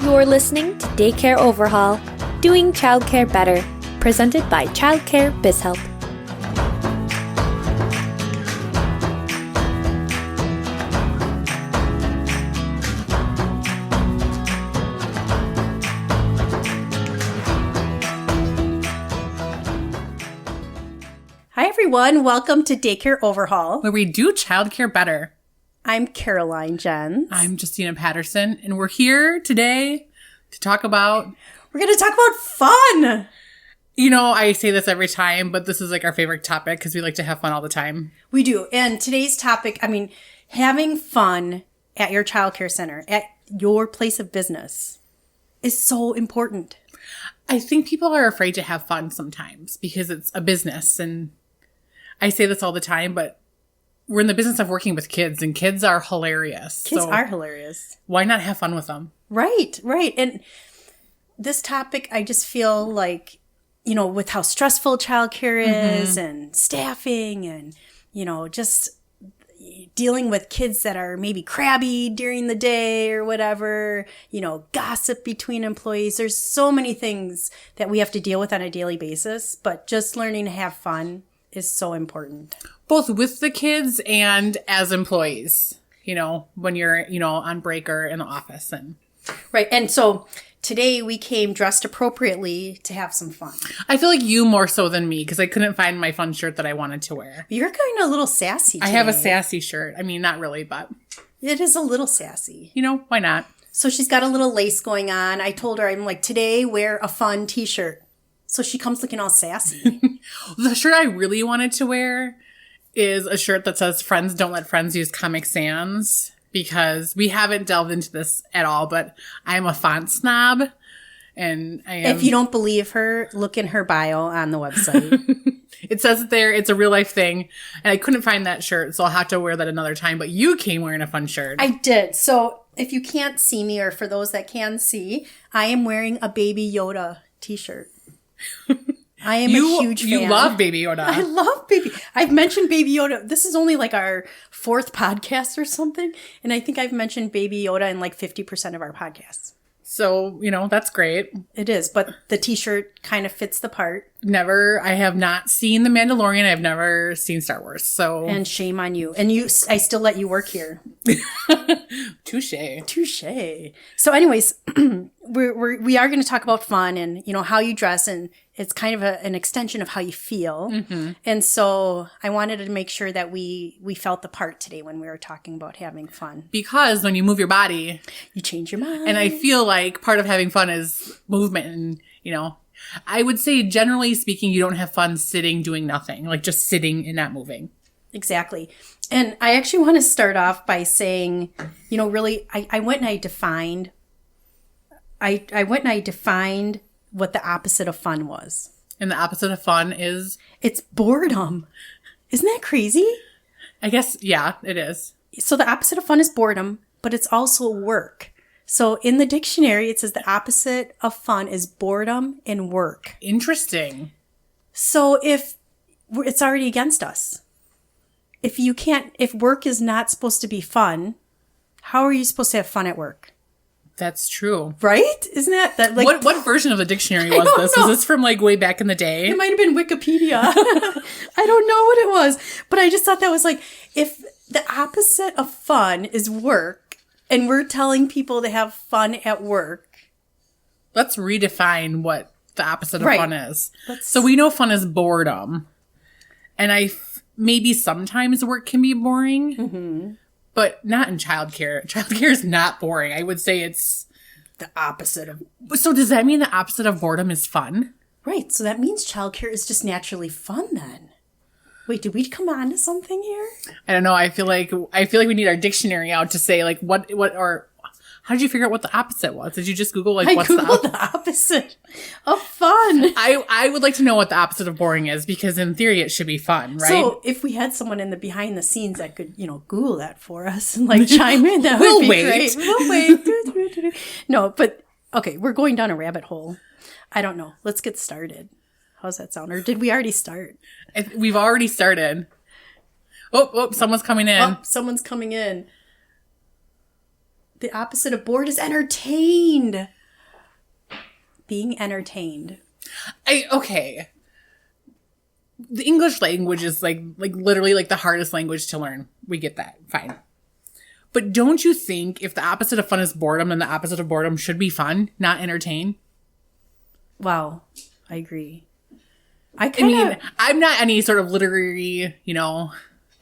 You're listening to Daycare Overhaul, doing childcare better, presented by Childcare BizHelp. Hi everyone, welcome to Daycare Overhaul, where we do childcare better. I'm Caroline Jens. I'm Justina Patterson, and we're here today to talk about... We're going to talk about fun! You know, I say this every time, but this is like our favorite topic because we like to have fun all the time. We do. And today's topic, having fun at your childcare center, at your place of business, is so important. I think people are afraid to have fun sometimes because it's a business, and I say this all the time, but we're in the business of working with kids, and kids are hilarious. Kids are hilarious. Why not have fun with them? Right. And this topic, I just feel like, you know, with how stressful childcare is and staffing and, you know, just dealing with kids that are maybe crabby during the day or whatever, you know, gossip between employees. There's so many things that we have to deal with on a daily basis, but just learning to have fun is so important. Both with the kids and as employees, you know, when you're, you know, on break or in the office. Right. And so today we came dressed appropriately to have some fun. I feel like you more so than me because I couldn't find my fun shirt that I wanted to wear. You're kind of a little sassy today. I have a sassy shirt. I mean, not really, but it is a little sassy. You know, why not? So she's got a little lace going on. I told her, I'm like, today wear a fun t-shirt. So she comes looking all sassy. The shirt I really wanted to wear is a shirt that says "Friends don't let friends use Comic Sans," because we haven't delved into this at all, but I'm a font snob, and I am. If you don't believe her, look in her bio on the website. It says it there. It's a real life thing, and I couldn't find that shirt, so I'll have to wear that another time. But you came wearing a fun shirt. I did. So if you can't see me, or for those that can see, I am wearing a Baby Yoda t-shirt. I am a huge fan. You love Baby Yoda. I love Baby. I've mentioned Baby Yoda. This is only like our 4th podcast or something. And I think I've mentioned Baby Yoda in like 50% of our podcasts. So, you know, that's great. It is. But the t-shirt kind of fits the part. I have not seen The Mandalorian. I've never seen Star Wars. So. And shame on you. And I still let you work here. Touche. So anyways, we are going to talk about fun and, you know, how you dress, and it's kind of an extension of how you feel. Mm-hmm. And so I wanted to make sure that we felt the part today when we were talking about having fun. Because when you move your body, you change your mind. And I feel like part of having fun is movement. And, you know, I would say generally speaking, you don't have fun sitting doing nothing, like just sitting and not moving. Exactly. And I actually want to start off by saying, you know, really, I went and I defined what the opposite of fun was. And the opposite of fun is? It's boredom. Isn't that crazy? I guess, yeah, it is. So the opposite of fun is boredom, but it's also work. So in the dictionary, it says the opposite of fun is boredom and work. Interesting. So if it's already against us. If work is not supposed to be fun, how are you supposed to have fun at work? That's true. Right? Isn't that like... What version of the dictionary was this? Was this from like way back in the day? It might have been Wikipedia. I don't know what it was. But I just thought that was like, if the opposite of fun is work, and we're telling people to have fun at work. Let's redefine what the opposite of fun is. So we know fun is boredom. And maybe sometimes work can be boring. Mm-hmm. But not in childcare. Childcare is not boring. I would say it's the opposite of... So does that mean the opposite of boredom is fun? Right. So that means childcare is just naturally fun then. Wait, did we come on to something here? I don't know. I feel like we need our dictionary out to say like what or how did you figure out what the opposite was? Did you just Google like what's the opposite of fun? I would like to know what the opposite of boring is, because in theory it should be fun, right? So if we had someone in the behind the scenes that could, you know, Google that for us and like chime in, that would be great. We'll wait. No, but okay, we're going down a rabbit hole. I don't know. Let's get started. How's that sound? Or did we already start? We've already started. Oh, someone's coming in. Oh, someone's coming in. The opposite of bored is entertained. being entertained. Okay. The English language is like literally like the hardest language to learn. We get that. Fine. But don't you think if the opposite of fun is boredom, then the opposite of boredom should be fun, not entertain? Wow. I agree. I mean, I'm not any sort of literary,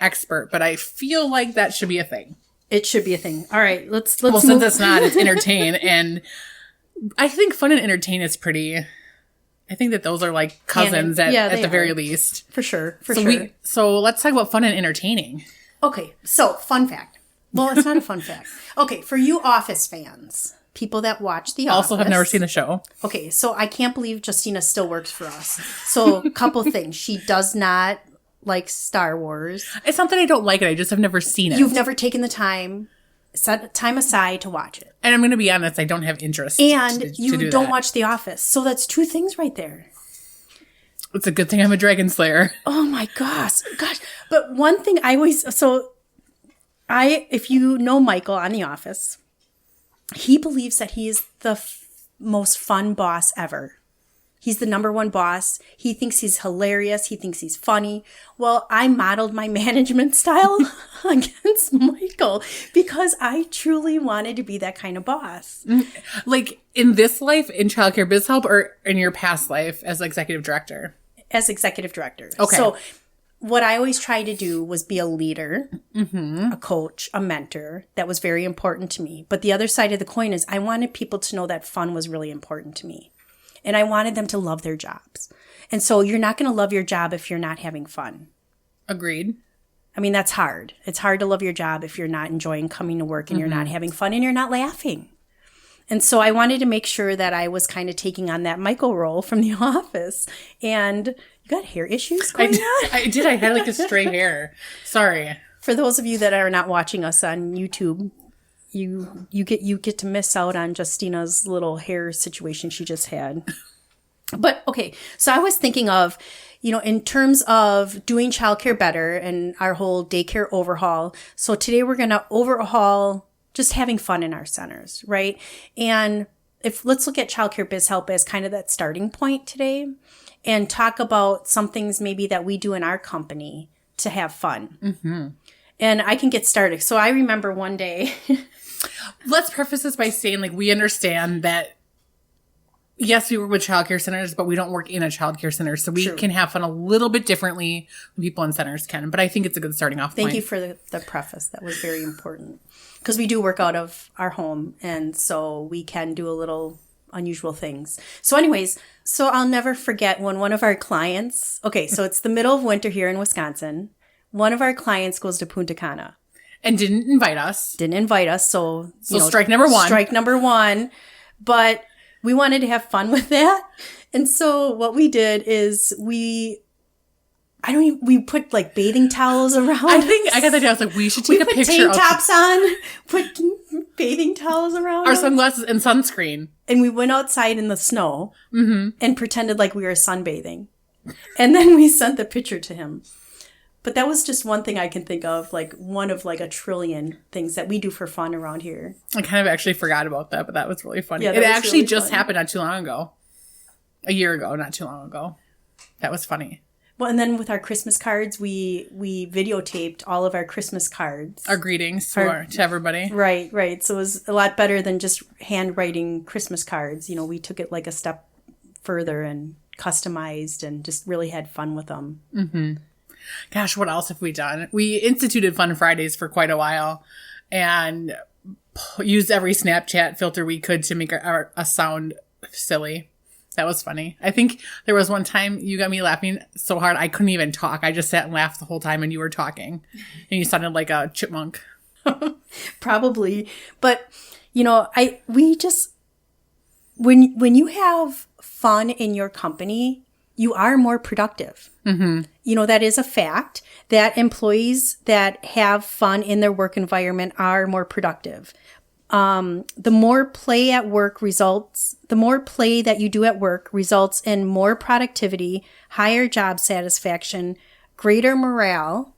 expert, but I feel like that should be a thing. It should be a thing. All right, let's well, since it's not, it's entertain. And I think fun and entertain is pretty... I think that those are like cousins at the very least. For sure. So let's talk about fun and entertaining. Okay, so fun fact. Well, it's not a fun fact. Okay, for you Office fans, people that watch The Office. Also have never seen the show. Okay, so I can't believe Justina still works for us. So a couple things. She does not like Star Wars. It's not that I don't like it. I just have never seen it. You've never taken the time, set time aside to watch it. And I'm going to be honest, I don't have interest. And you to don't watch The Office. So that's two things right there. It's a good thing I'm a Dragon Slayer. Oh my gosh. But one thing if you know Michael on The Office, he believes that he is the most fun boss ever. He's the number one boss. He thinks he's hilarious. He thinks he's funny. Well, I modeled my management style against Michael because I truly wanted to be that kind of boss. Like in this life, in childcare biz help, or in your past life as executive director? As executive director. Okay. So what I always tried to do was be a leader, a coach, a mentor. That was very important to me. But the other side of the coin is I wanted people to know that fun was really important to me. And I wanted them to love their jobs. And so you're not going to love your job if you're not having fun. Agreed. I mean, that's hard. It's hard to love your job if you're not enjoying coming to work and you're not having fun and you're not laughing. And so I wanted to make sure that I was kind of taking on that Michael role from The Office. And you got hair issues going on? I did. I had like a stray hair. Sorry. For those of you that are not watching us on YouTube, you get to miss out on Justina's little hair situation she just had. But okay, so I was thinking of, in terms of doing childcare better and our whole daycare overhaul. So today we're going to overhaul just having fun in our centers, right? And let's look at childcare biz help as kind of that starting point today and talk about some things maybe that we do in our company to have fun. Mm-hmm. And I can get started. So I remember one day... Let's preface this by saying, we understand that, yes, we work with childcare centers, but we don't work in a childcare center. So we can have fun a little bit differently than people in centers can. But I think it's a good starting off point. Thank you for the preface. That was very important. Because we do work out of our home. And so we can do a little unusual things. So anyways, I'll never forget when one of our clients, so it's the middle of winter here in Wisconsin. One of our clients goes to Punta Cana. And didn't invite us. So strike number one. Strike number one. But we wanted to have fun with that. And so what we did is we put bathing towels around. I got the idea. I was like, we should take a picture. We put tank tops on, put bathing towels around. Our sunglasses and sunscreen. And we went outside in the snow and pretended like we were sunbathing. And then we sent the picture to him. But that was just one thing I can think of, one of a trillion things that we do for fun around here. I kind of actually forgot about that, but that was really funny. Yeah, it actually really just happened not too long ago. A year ago, not too long ago. That was funny. Well, and then with our Christmas cards, we videotaped all of our Christmas cards. Our greetings to everybody. Right. So it was a lot better than just handwriting Christmas cards. We took it a step further and customized and just really had fun with them. Mm-hmm. Gosh, what else have we done? We instituted Fun Fridays for quite a while and used every Snapchat filter we could to make our sound silly. That was funny. I think there was one time you got me laughing so hard I couldn't even talk. I just sat and laughed the whole time and you were talking. And you sounded like a chipmunk. Probably. But, when you have fun in your company, you are more productive. Mm-hmm. That is a fact that employees that have fun in their work environment are more productive. The more play that you do at work results in more productivity, higher job satisfaction, greater morale,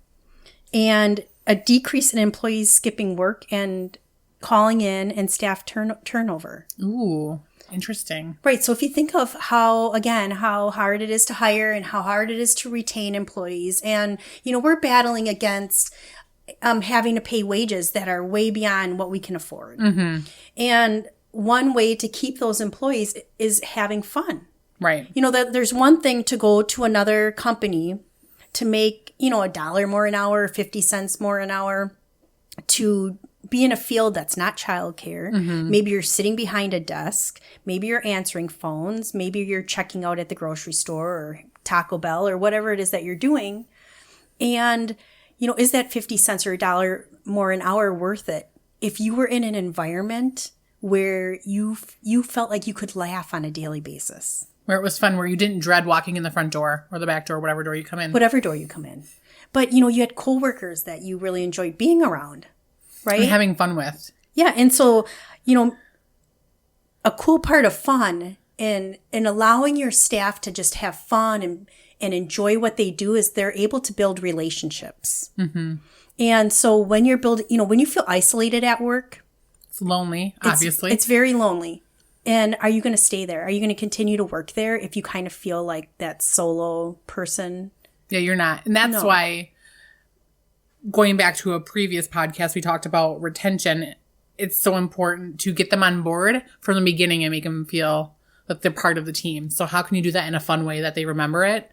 and a decrease in employees skipping work and calling in and staff turnover. Ooh. Interesting. Right. So if you think of how hard it is to hire and how hard it is to retain employees, and, we're battling against having to pay wages that are way beyond what we can afford. Mm-hmm. And one way to keep those employees is having fun. Right. There's one thing to go to another company to make, $1 more an hour, 50 cents more an hour, to be in a field that's not childcare. Mm-hmm. Maybe you're sitting behind a desk. Maybe you're answering phones. Maybe you're checking out at the grocery store or Taco Bell or whatever it is that you're doing. And, is that 50 cents or $1 more an hour worth it? If you were in an environment where you felt like you could laugh on a daily basis. Where it was fun, where you didn't dread walking in the front door or the back door, whatever door you come in. Whatever door you come in. But, you had coworkers that you really enjoyed being around, right? And having fun with. Yeah. And so, a cool part of fun and allowing your staff to just have fun and enjoy what they do is they're able to build relationships. Mm-hmm. And so when you're building, when you feel isolated at work. It's lonely, obviously. It's very lonely. And are you going to stay there? Are you going to continue to work there if you kind of feel like that solo person? Yeah, you're not. And that's why, going back to a previous podcast, we talked about retention. It's so important to get them on board from the beginning and make them feel that they're part of the team. So how can you do that in a fun way that they remember it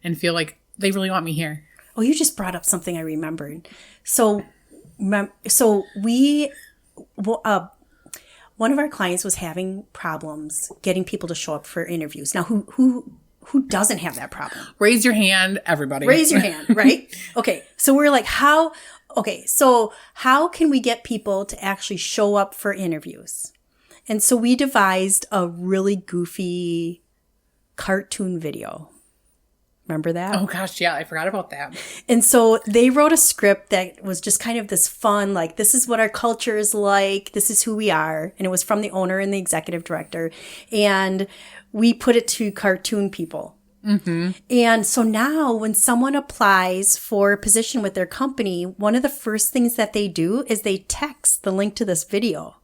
and feel like they really want me here? Oh, you just brought up something I remembered. So we... one of our clients was having problems getting people to show up for interviews. Now, who doesn't have that problem? Raise your hand, everybody. Raise your hand, right? Okay. So we're like, how can we get people to actually show up for interviews? And so we devised a really goofy cartoon video. Remember that? Oh, gosh, yeah. I forgot about that. And so they wrote a script that was just kind of this fun, like, this is what our culture is like. This is who we are. And it was from the owner and the executive director. And we put it to cartoon people. Mm-hmm. And so now when someone applies for a position with their company, one of the first things that they do is they text the link to this video.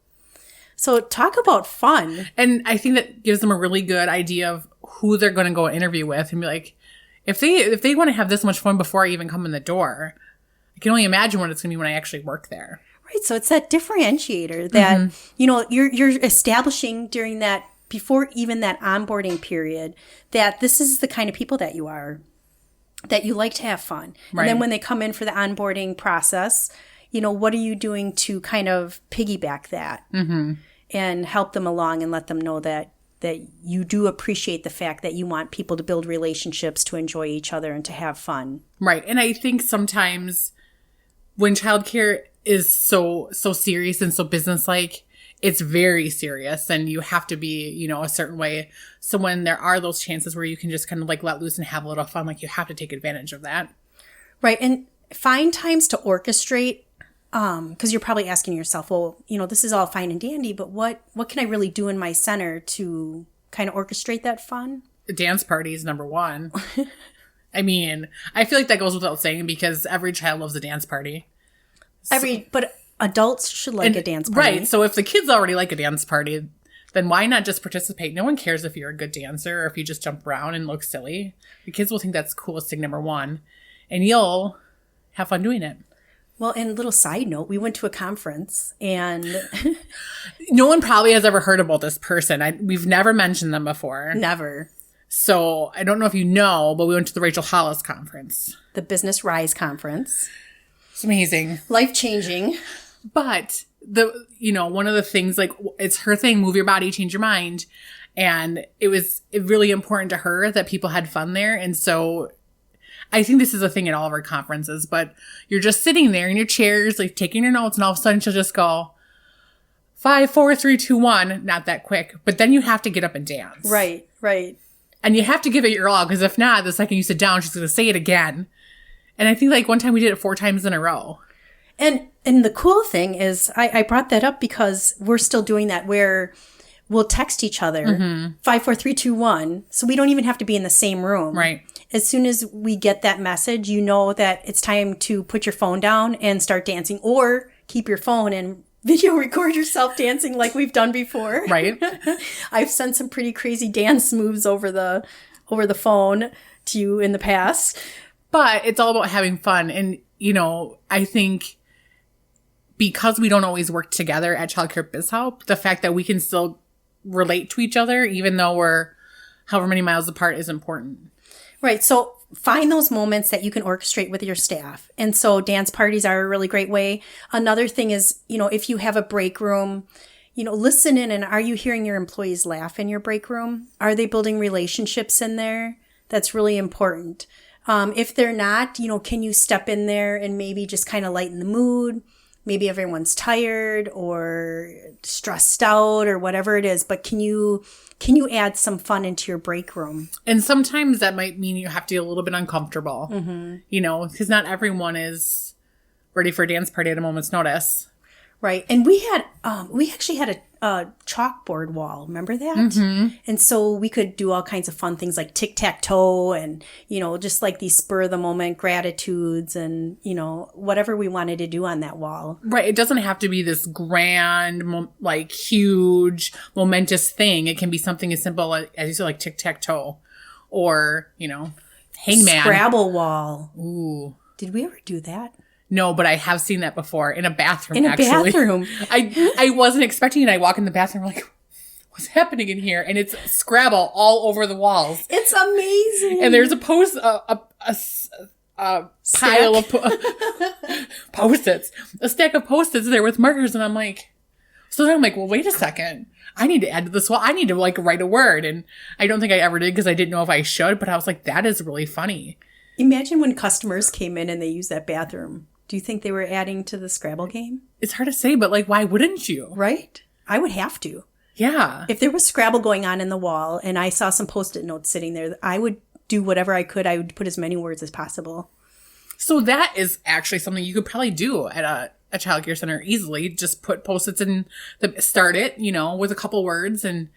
So talk about fun. And I think that gives them a really good idea of who they're going to go interview with and be like, if they want to have this much fun before I even come in the door, I can only imagine what it's going to be when I actually work there. Right. So it's that differentiator that, mm-hmm. You're establishing during that, before even that onboarding period, that this is the kind of people that you are, that you like to have fun. Right. And then when they come in for the onboarding process, what are you doing to kind of piggyback that mm-hmm. and help them along and let them know that you do appreciate the fact that you want people to build relationships, to enjoy each other, and to have fun. Right. And I think sometimes when childcare is so serious and so businesslike, it's very serious and you have to be, a certain way. So when there are those chances where you can just kind of like let loose and have a little fun, like you have to take advantage of that. Right. And find times to orchestrate. Because you're probably asking yourself, well, this is all fine and dandy, but what can I really do in my center to kind of orchestrate that fun? The dance party is number one. I mean, I feel like that goes without saying because every child loves a dance party. But adults should like a dance party. Right. So if the kids already like a dance party, then why not just participate? No one cares if you're a good dancer or if you just jump around and look silly. The kids will think that's coolest thing number one. And you'll have fun doing it. Well, and a little side note, we went to a conference and... No one probably has ever heard about this person. We've never mentioned them before. Never. So I don't know if you know, but we went to the Rachel Hollis conference. The Business Rise conference. It's amazing. Life-changing. But, one of the things, like, it's her thing, move your body, change your mind. And it was really important to her that people had fun there. And so... I think this is a thing at all of our conferences, but you're just sitting there in your chairs, like taking your notes, and all of a sudden she'll just go 5, 4, 3, 2, 1. Not that quick, but then you have to get up and dance. Right. And you have to give it your all, because if not, the second you sit down, she's going to say it again. And I think like one time we did it 4 times in a row. And the cool thing is, I brought that up because we're still doing that where we'll text each other, mm-hmm. 5, 4, 3, 2, 1. So we don't even have to be in the same room. Right. As soon as we get that message, you know that it's time to put your phone down and start dancing, or keep your phone and, video record yourself dancing like we've done before. Right. I've sent some pretty crazy dance moves over the phone to you in the past. But it's all about having fun. And, I think because we don't always work together at Childcare Biz Help, the fact that we can still relate to each other, even though we're however many miles apart, is important. Right. So find those moments that you can orchestrate with your staff. And so dance parties are a really great way. Another thing is, if you have a break room, listen in, and are you hearing your employees laugh in your break room? Are they building relationships in there? That's really important. If they're not, can you step in there and maybe just kind of lighten the mood? Maybe everyone's tired or stressed out or whatever it is, but can you add some fun into your break room? And sometimes that might mean you have to get a little bit uncomfortable, because not everyone is ready for a dance party at a moment's notice. Right. And we actually had a chalkboard wall. Remember that? Mm-hmm. And so we could do all kinds of fun things like tic-tac-toe and, just like these spur of the moment gratitudes and, whatever we wanted to do on that wall. Right. It doesn't have to be this grand, huge, momentous thing. It can be something as simple as you said, like tic-tac-toe or, hangman. Scrabble wall. Ooh. Did we ever do that? No, but I have seen that before in a bathroom. In a bathroom. I wasn't expecting it. I walk in the bathroom like, what's happening in here? And it's Scrabble all over the walls. It's amazing. And there's a pile of Post-its, a stack of Post-its there with markers. And I'm like, well, wait a second. I need to add to this wall. I need to write a word. And I don't think I ever did because I didn't know if I should, but I was like, that is really funny. Imagine when customers came in and they used that bathroom. Do you think they were adding to the Scrabble game? It's hard to say, but why wouldn't you? Right? I would have to. Yeah. If there was Scrabble going on in the wall and I saw some Post-it notes sitting there, I would do whatever I could. I would put as many words as possible. So that is actually something you could probably do at a childcare center easily. Just put Post-its in start it, with a couple words, and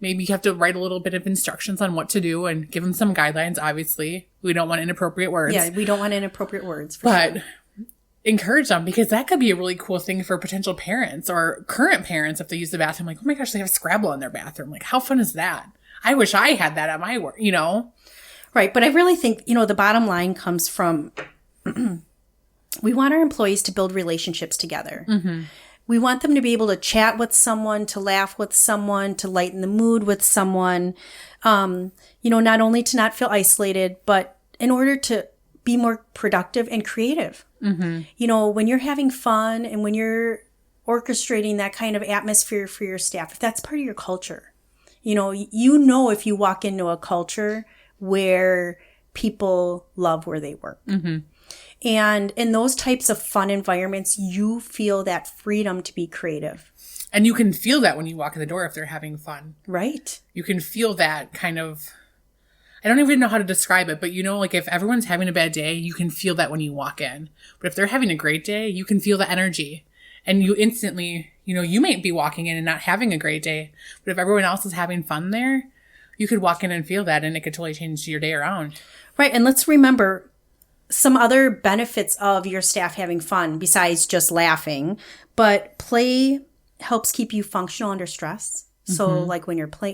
maybe you have to write a little bit of instructions on what to do and give them some guidelines, obviously. We don't want inappropriate words. Yeah, we don't want inappropriate words. But sure. Encourage them, because that could be a really cool thing for potential parents or current parents if they use the bathroom. Like, oh my gosh, they have Scrabble in their bathroom. Like, how fun is that? I wish I had that at my work, Right. But I really think, the bottom line comes from we want our employees to build relationships together. Mm-hmm. We want them to be able to chat with someone, to laugh with someone, to lighten the mood with someone, not only to not feel isolated, but in order to be more productive and creative. Mm-hmm. When you're having fun and when you're orchestrating that kind of atmosphere for your staff, if that's part of your culture, if you walk into a culture where people love where they work. Mm-hmm. And in those types of fun environments, you feel that freedom to be creative. And you can feel that when you walk in the door if they're having fun. Right. You can feel that kind of, I don't even know how to describe it, but if everyone's having a bad day, you can feel that when you walk in. But if they're having a great day, you can feel the energy. And you instantly, you might be walking in and not having a great day. But if everyone else is having fun there, you could walk in and feel that, and it could totally change your day around. Right. And let's remember some other benefits of your staff having fun besides just laughing, but play helps keep you functional under stress. Mm-hmm. So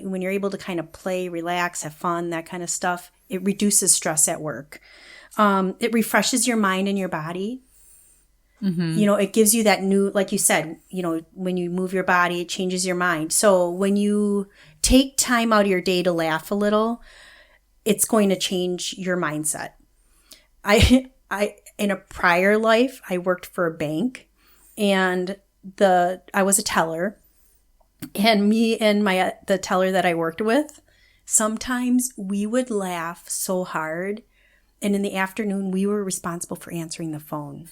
when you're able to kind of play, relax, have fun, that kind of stuff, it reduces stress at work. It refreshes your mind and your body. Mm-hmm. It gives you that new, like you said, when you move your body, it changes your mind. So when you take time out of your day to laugh a little, it's going to change your mindset. I in a prior life, I worked for a bank, and I was a teller, and me and the teller that I worked with, sometimes we would laugh so hard, and in the afternoon we were responsible for answering the phone.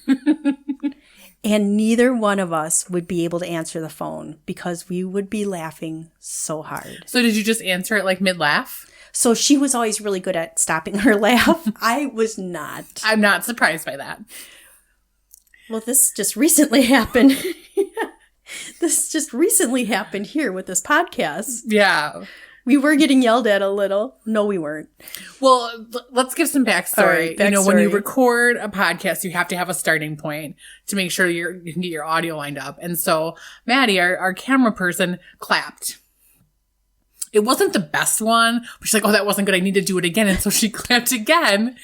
And neither one of us would be able to answer the phone because we would be laughing so hard. So did you just answer it mid-laugh? So she was always really good at stopping her laugh. I was not. I'm not surprised by that. Well, this just recently happened. This just recently happened here with this podcast. Yeah. We were getting yelled at a little. No, we weren't. Well, let's give some backstory. All right, You know, when backstory. you record a podcast, you have to have a starting point to make sure you can get your audio lined up. And so Maddie, our camera person, clapped. It wasn't the best one, but she's like, oh, that wasn't good. I need to do it again. And so she clapped again.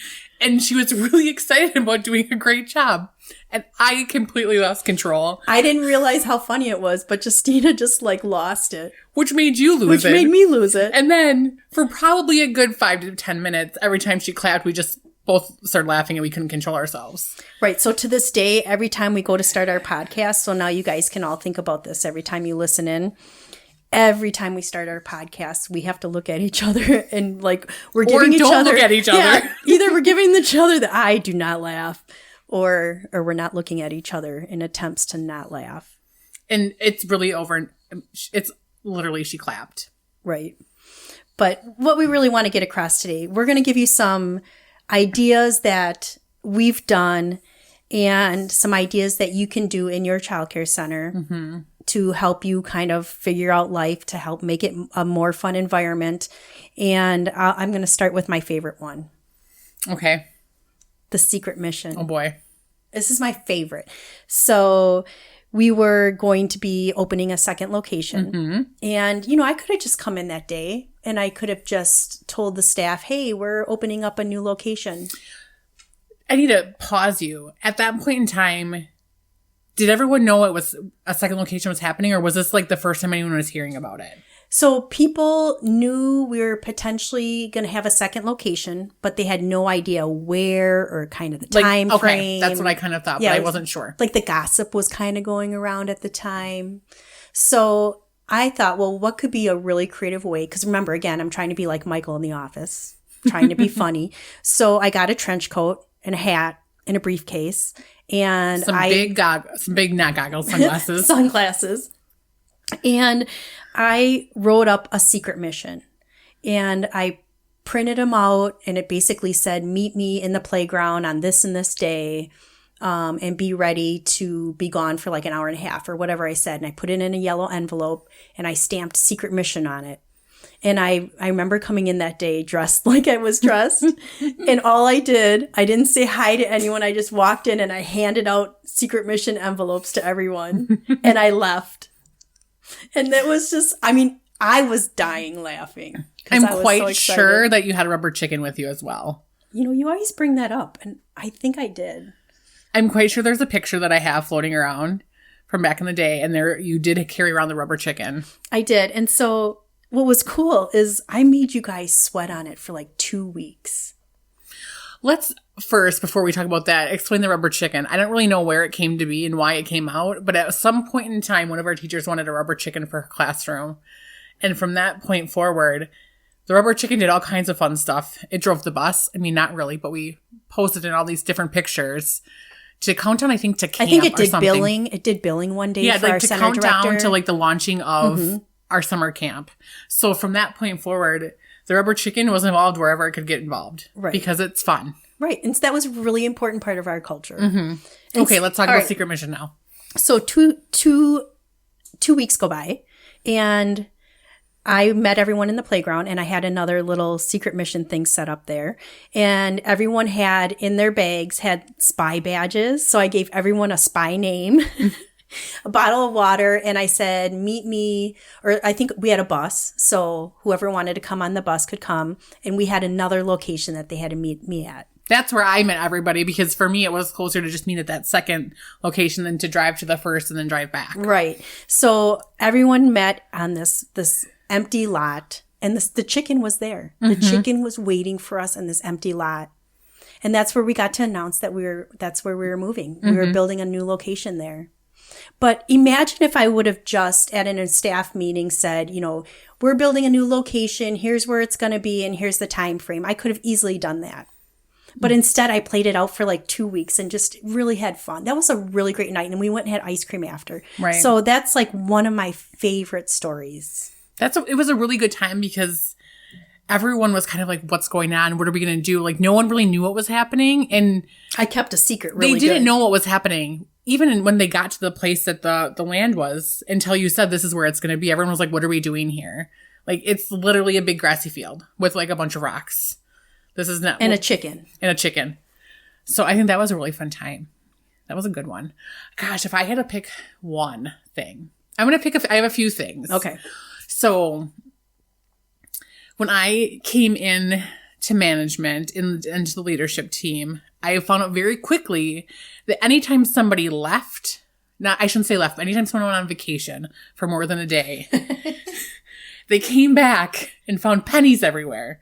And she was really excited about doing a great job. And I completely lost control. I didn't realize how funny it was, but Justina just like lost it. Which made you lose it. Which made me lose it. And then for probably a good 5 to 10 minutes, every time she clapped, we just both started laughing and we couldn't control ourselves. Right. So to this day, every time we go to start our podcast, so now you guys can all think about this every time you listen in. Every time we start our podcast, we have to look at each other and like we're giving each other. Or don't look at each other. Yeah, either we're giving each other the eye, do not laugh, or we're not looking at each other in attempts to not laugh. And it's really over. It's literally she clapped. Right. But what we really want to get across today, we're going to give you some ideas that we've done and some ideas that you can do in your childcare center to help you kind of figure out life, to help make it a more fun environment. And I'm going to start with my favorite one. Okay. The secret mission. Oh, boy. This is my favorite. So we were going to be opening a second location. And, you know, I could have just come in that day and I could have just told the staff, hey, we're opening up a new location. I need to pause you. At that point in time, did everyone know it was a second location was happening, or was this like the first time anyone was hearing about it? So people knew we were potentially going to have a second location, but they had no idea where or kind of the time frame. Okay, that's what I kind of thought, but I wasn't sure. Like the gossip was kind of going around at the time. So I thought, well, what could be a really creative way? Because remember, again, I'm trying to be like Michael in The Office, trying to be funny. So I got a trench coat and a hat and a briefcase. And some big not goggles, sunglasses. Sunglasses. And I wrote up a secret mission. And I printed them out, and it basically said, meet me in the playground on this and this day, and be ready to be gone for like an hour and a half or whatever I said. And I put it in a yellow envelope, and I stamped secret mission on it. And I remember coming in that day dressed like I was dressed. And all I didn't say hi to anyone. I just walked in and I handed out secret mission envelopes to everyone. And I left. And that was just, I mean, I was dying laughing. I'm quite sure that you had a rubber chicken with you as well. You know, you always bring that up. And I think I did. I'm quite sure there's a picture that I have floating around from back in the day. And there you did carry around the rubber chicken. I did. And so what was cool is I made you guys sweat on it for like 2 weeks. Let's first, before we talk about that, explain the rubber chicken. I don't really know where it came to be and why it came out, but at some point in time, one of our teachers wanted a rubber chicken for her classroom. And from that point forward, the rubber chicken did all kinds of fun stuff. It drove the bus. I mean, not really, but we posted in all these different pictures to count down, I think, to camp I think it did something. billing. It did billing one day for our center director. Count down to like the launching of our summer camp. So from that point forward, the rubber chicken was involved wherever it could get involved. Right. Because it's fun. Right. And so that was a really important part of our culture. Okay, let's talk about secret mission now. So two weeks go by, and I met everyone in the playground, and I had another little secret mission thing set up there. And everyone had in their bags had spy badges. So I gave everyone a spy name. A bottle of water, and I said, meet me, or I think we had a bus, so whoever wanted to come on the bus could come, and we had another location that they had to meet me at. That's where I met everybody, because for me, it was closer to just meet at that second location than to drive to the first and then drive back. Right. So everyone met on this empty lot, and the chicken was there. The chicken was waiting for us in this empty lot. And that's where we got to announce that that's where we were moving. We were building a new location there. But imagine if I would have just at a staff meeting said, you know, we're building a new location. Here's where it's going to be. And here's the time frame. I could have easily done that. But instead, I played it out for like 2 weeks and just really had fun. That was a really great night. And we went and had ice cream after. Right. So that's like one of my favorite stories. It was a really good time because everyone was kind of like, what's going on? What are we going to do? Like, no one really knew what was happening. And I kept a secret really They didn't know what was happening. Even when they got to the place that the land was, until you said this is where it's going to be, everyone was like, what are we doing here? Like, it's literally a big grassy field with, like, a bunch of rocks. This is not... And a chicken. And a chicken. So I think that was a really fun time. That was a good one. Gosh, if I had to pick one thing, I'm going to pick I have a few things. Okay. So when I came in to management into the leadership team, I found out very quickly that anytime somebody left, I shouldn't say left, but anytime someone went on vacation for more than a day, they came back and found pennies everywhere.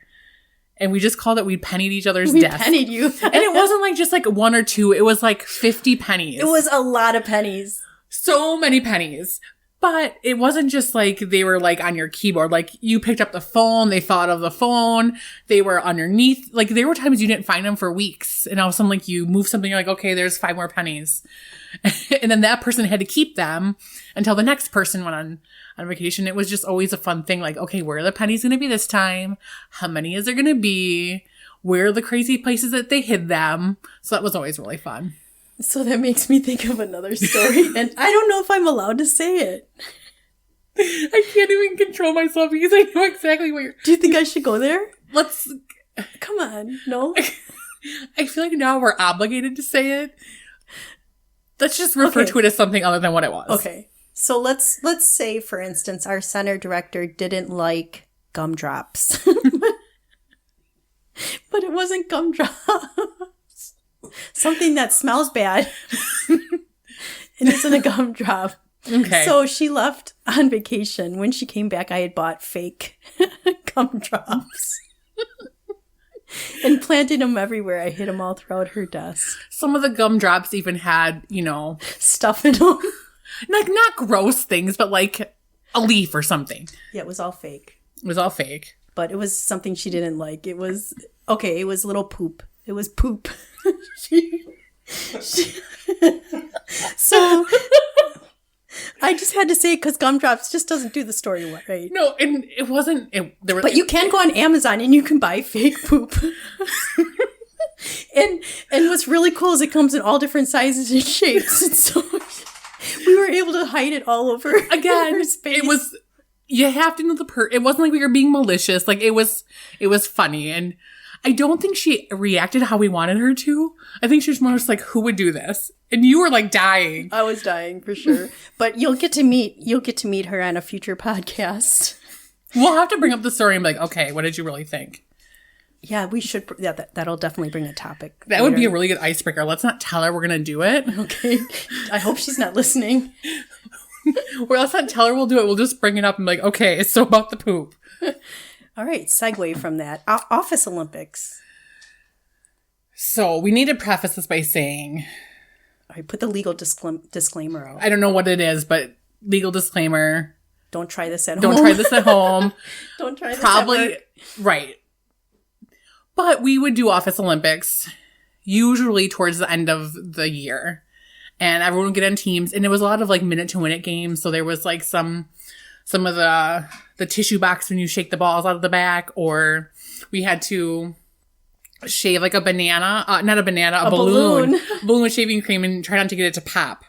And we just called it, we pennied each other's desks. We pennied you. And it wasn't like just like one or two. It was like 50 pennies. It was a lot of pennies. So many pennies. But it wasn't just like they were like on your keyboard. Like you picked up the phone, they thought of the phone, they were underneath. Like there were times you didn't find them for weeks. And all of a sudden like you move something, you're like, okay, there's 5 more pennies. And then that person had to keep them until the next person went on vacation. It was just always a fun thing. Like, okay, where are the pennies going to be this time? How many is there going to be? Where are the crazy places that they hid them? So that was always really fun. So that makes me think of another story. And I don't know if I'm allowed to say it. I can't even control myself because I know exactly what you're... Do you think I should go there? Let's... Come on. No? I feel like now we're obligated to say it. Let's just refer to it as something other than what it was. Okay. So let's say, for instance, our center director didn't like gumdrops. But it wasn't gumdrops. Something that smells bad. It isn't a gumdrop. Okay. So she left on vacation. When she came back, I had bought fake gumdrops. And planted them everywhere. I hid them all throughout her desk. Some of the gumdrops even had, stuff in them. Like, not gross things, but like a leaf or something. Yeah, it was all fake. It was all fake. But it was something she didn't like. It was little poop. It was poop. So I just had to say it because gumdrops just doesn't do the story right. No, and it wasn't. But you can go on Amazon and you can buy fake poop. and what's really cool is it comes in all different sizes and shapes. And so we were able to hide it all over again. Space. It was. You have to know it wasn't like we were being malicious. Like it was funny, and I don't think she reacted how we wanted her to. I think she was more just like, "Who would do this?" And you were like dying. I was dying for sure. But you'll get to meet her on a future podcast. We'll have to bring up the story and be like, okay, what did you really think? Yeah, we should. Yeah, that'll definitely bring a topic. That would be a really good icebreaker. Let's not tell her we're going to do it. Okay. I hope she's not listening. Or let's not tell her we'll do it. We'll just bring it up and be like, okay, it's so about the poop. All right, segue from that. Office Olympics. So we need to preface this by saying... All right, put the legal disclaimer out. I don't know what it is, but legal disclaimer. Don't try this at home. Don't try this at home. Don't try this Probably, at work. Right. But we would do Office Olympics usually towards the end of the year. And everyone would get on teams. And it was a lot of like minute-to-minute games. So there was like some of the tissue box when you shake the balls out of the back. Or we had to... shave like a banana, not a banana, a balloon with shaving cream and try not to get it to pop.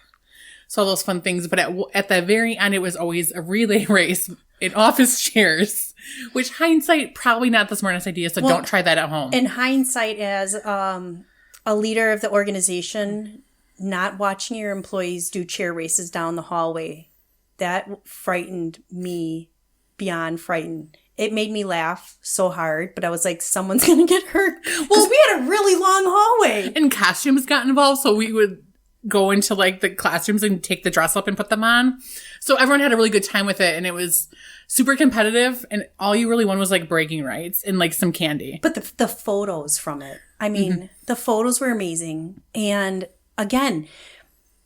So all those fun things. But at the very end, it was always a relay race in office chairs, which hindsight, probably not the smartest idea. So don't try that at home. In hindsight, as a leader of the organization, not watching your employees do chair races down the hallway, that frightened me beyond frightened. It made me laugh so hard, but I was like, someone's going to get hurt. Because we had a really long hallway. And costumes got involved, so we would go into like the classrooms and take the dress up and put them on. So everyone had a really good time with it, and it was super competitive, and all you really wanted was like bragging rights and like some candy. But the photos from it, I mean, the photos were amazing. And again,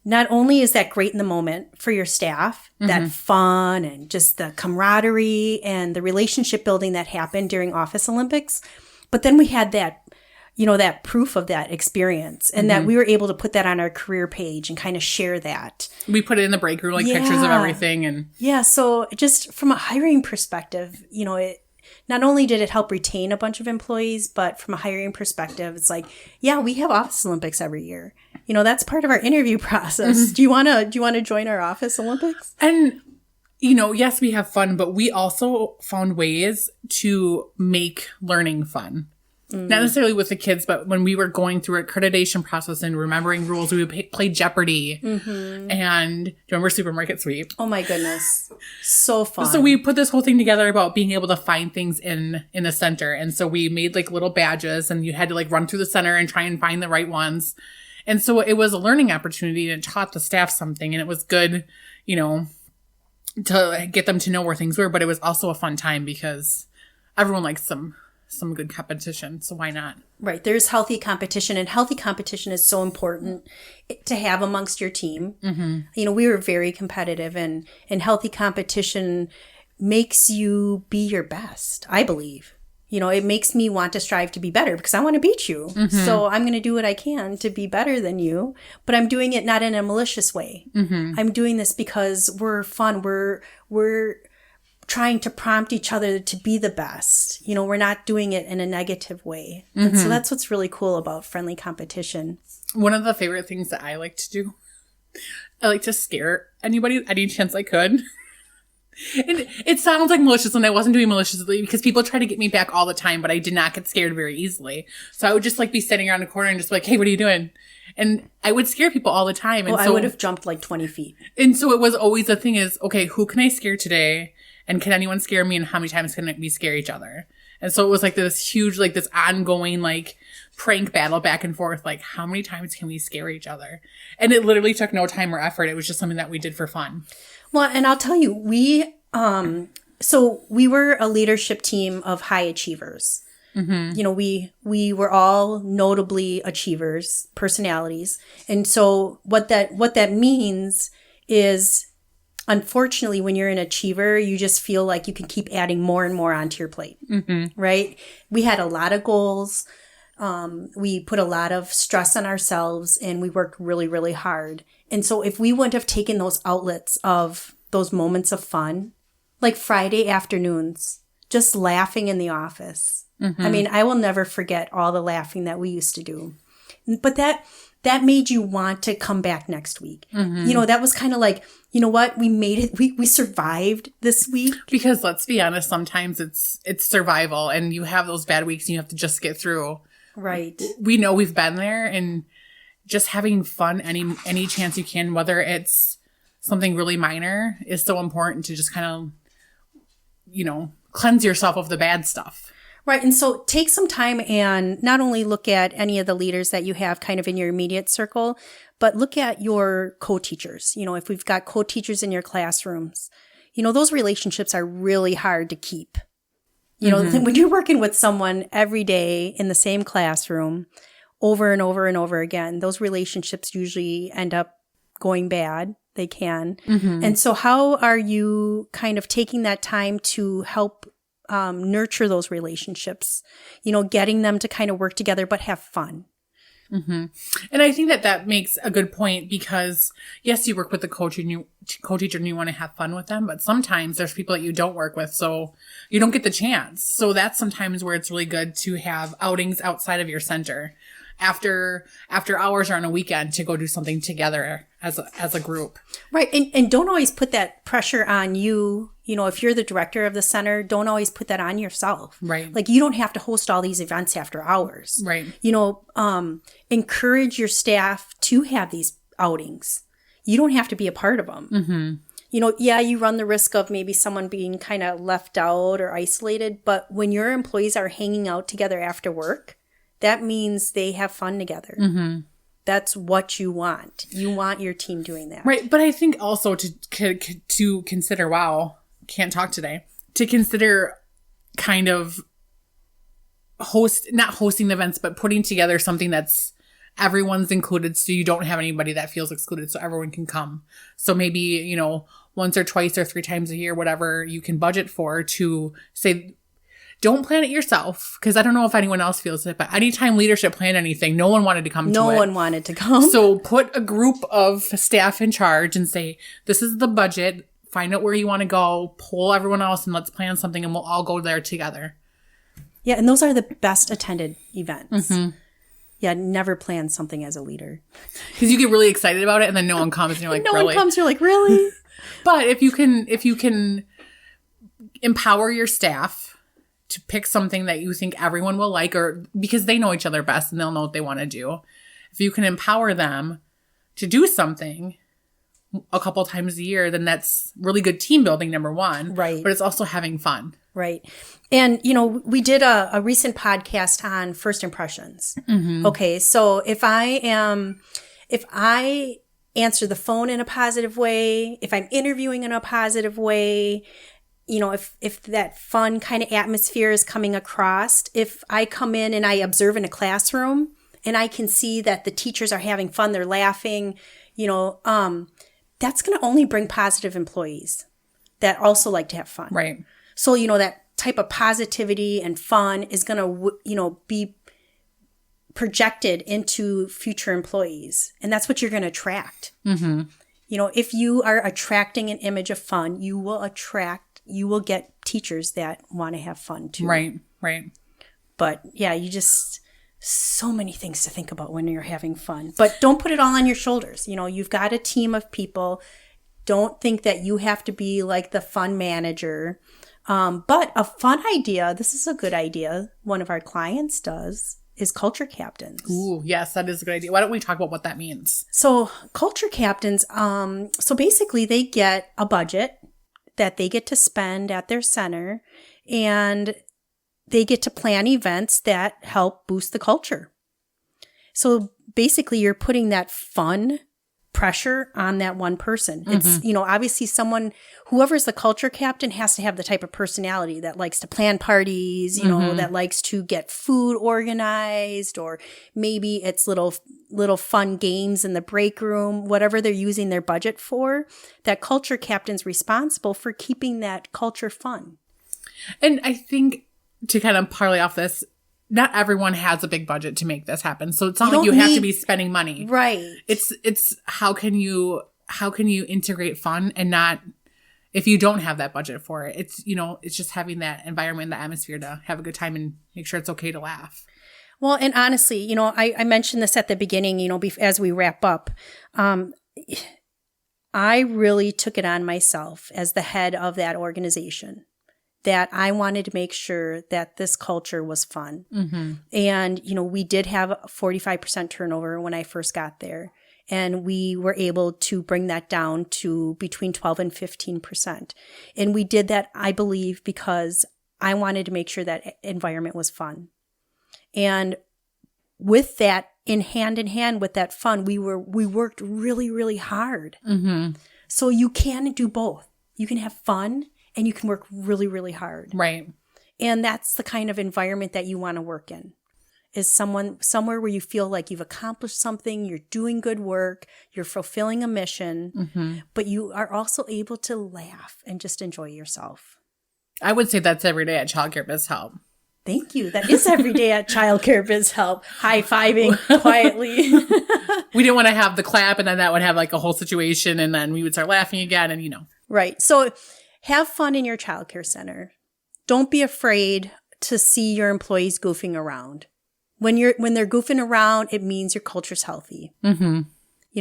not only is that great in the moment for your staff, that fun and just the camaraderie and the relationship building that happened during Office Olympics, but then we had that, that proof of that experience and that we were able to put that on our career page and kind of share that. We put it in the break room, like pictures of everything. And yeah, so just from a hiring perspective, it not only did it help retain a bunch of employees, but from a hiring perspective, it's like, yeah, we have Office Olympics every year. That's part of our interview process. Do you want to join our Office Olympics? And yes, we have fun, but we also found ways to make learning fun. Not necessarily with the kids, but when we were going through accreditation process and remembering rules, we would play Jeopardy. And do you remember Supermarket Sweep? Oh my goodness. So fun. So we put this whole thing together about being able to find things in the center. And so we made like little badges, and you had to like run through the center and try and find the right ones. And so it was a learning opportunity, and it taught the staff something, and it was good, to get them to know where things were. But it was also a fun time because everyone likes some good competition. So why not? Right. There's healthy competition, and healthy competition is so important to have amongst your team. We were very competitive, and healthy competition makes you be your best, I believe. It makes me want to strive to be better because I want to beat you. So I'm going to do what I can to be better than you, but I'm doing it not in a malicious way. I'm doing this because we're fun. We're trying to prompt each other to be the best. We're not doing it in a negative way. And so that's what's really cool about friendly competition. One of the favorite things that I like to do, I like to scare anybody any chance I could. And it sounds like malicious, and I wasn't doing maliciously because people try to get me back all the time, but I did not get scared very easily. So I would just like be sitting around a corner and just be like, hey, what are you doing? And I would scare people all the time. And I would have jumped like 20 feet. And so it was always the thing is, okay, who can I scare today? And can anyone scare me? And how many times can we scare each other? And so it was like this huge, like this ongoing, like prank battle back and forth. Like, how many times can we scare each other? And it literally took no time or effort. It was just something that we did for fun. Well, and I'll tell you, we were a leadership team of high achievers. We were all notably achievers, personalities. And so what that means is, unfortunately, when you're an achiever, you just feel like you can keep adding more and more onto your plate, right? We had a lot of goals. We put a lot of stress on ourselves, and we worked really, really hard. And so if we wouldn't have taken those outlets of those moments of fun, like Friday afternoons, just laughing in the office. I mean, I will never forget all the laughing that we used to do. But that made you want to come back next week. That was kind of like, you know what? We made it. We survived this week. Because let's be honest, sometimes it's survival, and you have those bad weeks and you have to just get through. Right. We know we've been there, and just having fun any chance you can, whether it's something really minor, is so important to just kind of, cleanse yourself of the bad stuff. Right. And so take some time and not only look at any of the leaders that you have kind of in your immediate circle, but look at your co-teachers. If we've got co-teachers in your classrooms, those relationships are really hard to keep. When you're working with someone every day in the same classroom over and over and over again, those relationships usually end up going bad. They can. And so how are you kind of taking that time to help nurture those relationships, getting them to kind of work together, but have fun? And I think that makes a good point because, yes, you work with the co-teacher and you want to have fun with them, but sometimes there's people that you don't work with, so you don't get the chance. So that's sometimes where it's really good to have outings outside of your center after hours or on a weekend to go do something together as a group. Right. And don't always put that pressure on you. If you're the director of the center, don't always put that on yourself. Right. Like, you don't have to host all these events after hours. Right. Encourage your staff to have these outings. You don't have to be a part of them. You run the risk of maybe someone being kind of left out or isolated. But when your employees are hanging out together after work, that means they have fun together. That's what you want. You want your team doing that. Right. But I think also to consider, wow, can't talk today, to consider kind of not hosting events, but putting together something that's everyone's included, so you don't have anybody that feels excluded, so everyone can come. So maybe, once or twice or 3 times a year, whatever you can budget for, to say, don't plan it yourself, because I don't know if anyone else feels it, but anytime leadership planned anything, no one wanted to come to it. No one wanted to come. So put a group of staff in charge and say, this is the budget, find out where you want to go, poll everyone else, and let's plan something, and we'll all go there together. Yeah, and those are the best attended events. Yeah, never plan something as a leader. Because you get really excited about it, and then no one comes, and you're like, no really? one comes, you're like, really? But if you can empower your staff to pick something that you think everyone will like, or because they know each other best and they'll know what they want to do. If you can empower them to do something a couple times a year, then that's really good team building, number one. Right. But it's also having fun. Right. And, we did a recent podcast on first impressions. Mm-hmm. Okay. So if I answer the phone in a positive way, if I'm interviewing in a positive way, if that fun kind of atmosphere is coming across, if I come in and I observe in a classroom and I can see that the teachers are having fun, they're laughing, that's going to only bring positive employees that also like to have fun. Right. So, that type of positivity and fun is going to, be projected into future employees. And that's what you're going to attract. Mm-hmm. If you are attracting an image of fun, you will get teachers that want to have fun too. Right, right. But yeah, so many things to think about when you're having fun. But don't put it all on your shoulders. You've got a team of people. Don't think that you have to be like the fun manager. But a fun idea, this is a good idea, one of our clients does, is culture captains. Ooh, yes, that is a good idea. Why don't we talk about what that means? So culture captains, so basically they get a budget that they get to spend at their center, and they get to plan events that help boost the culture. So basically you're putting that fun pressure on that one person. It's, obviously whoever's the culture captain has to have the type of personality that likes to plan parties, that likes to get food organized, or maybe it's little fun games in the break room, whatever they're using their budget for. That culture captain's responsible for keeping that culture fun. And I think to kind of parlay off this, not everyone has a big budget to make this happen. So it's not like you have to be spending money. Right. It's how can you integrate fun and not, if you don't have that budget for it, it's just having that environment, the atmosphere to have a good time and make sure it's okay to laugh. Well, and honestly, I mentioned this at the beginning, as we wrap up, I really took it on myself as the head of that organization, that I wanted to make sure that this culture was fun. Mm-hmm. And, we did have a 45% turnover when I first got there. And we were able to bring that down to between 12 and 15%. And we did that, I believe, because I wanted to make sure that environment was fun. And with that, in hand with that fun, we worked really, really hard. Mm-hmm. So you can do both. You can have fun and you can work really, really hard. Right. And that's the kind of environment that you want to work in, is somewhere where you feel like you've accomplished something, you're doing good work, you're fulfilling a mission, but you are also able to laugh and just enjoy yourself. I would say that's every day at Childcare Biz Help. Thank you. That is every day at Childcare Biz Help. High-fiving quietly. We didn't want to have the clap, and then that would have like a whole situation, and then we would start laughing again, and Right. So have fun in your childcare center. Don't be afraid to see your employees goofing around. When they're goofing around, it means your culture's healthy. Mm-hmm.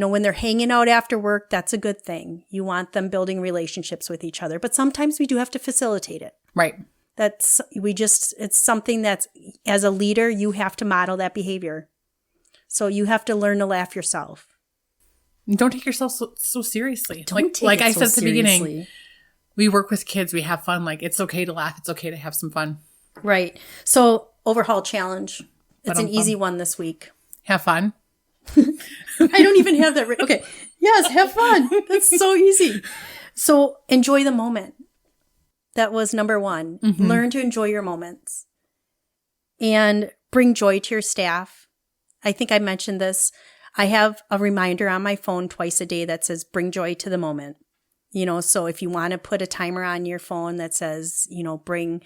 When they're hanging out after work, that's a good thing. You want them building relationships with each other. But sometimes we do have to facilitate it. Right. It's something that's, as a leader, you have to model that behavior. So you have to learn to laugh yourself. Don't take yourself so seriously. Don't take like it I so said at the beginning, we work with kids, we have fun. Like, it's okay to laugh. It's okay to have some fun. Right. So overhaul challenge. It's an easy one this week. Have fun. I don't even have that. Okay. Yes, have fun. That's so easy. So enjoy the moment. That was number one. Mm-hmm. Learn to enjoy your moments and bring joy to your staff. I think I mentioned this. I have a reminder on my phone twice a day that says, bring joy to the moment. So if you want to put a timer on your phone that says, bring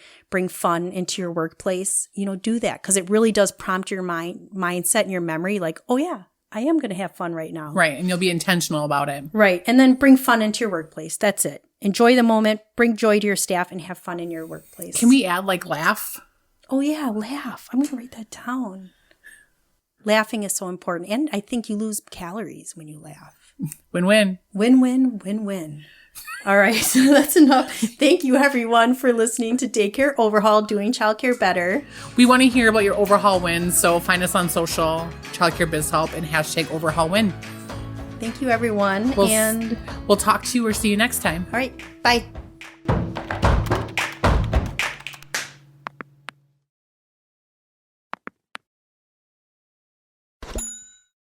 fun into your workplace, do that, because it really does prompt your mindset and your memory, like, oh yeah, I am going to have fun right now. Right. And you'll be intentional about it. Right. And then bring fun into your workplace. That's it. Enjoy the moment, bring joy to your staff, and have fun in your workplace. Can we add laugh? Oh yeah, laugh. I'm going to write that down. Laughing is so important. And I think you lose calories when you laugh. Win-win. Win-win, win-win. All right, so that's enough. Thank you, everyone, for listening to Daycare Overhaul, Doing Childcare Better. We want to hear about your overhaul wins, so find us on social, Childcare Biz Help, and #overhaulwin. Thank you, everyone. We'll talk to you or see you next time. All right, bye.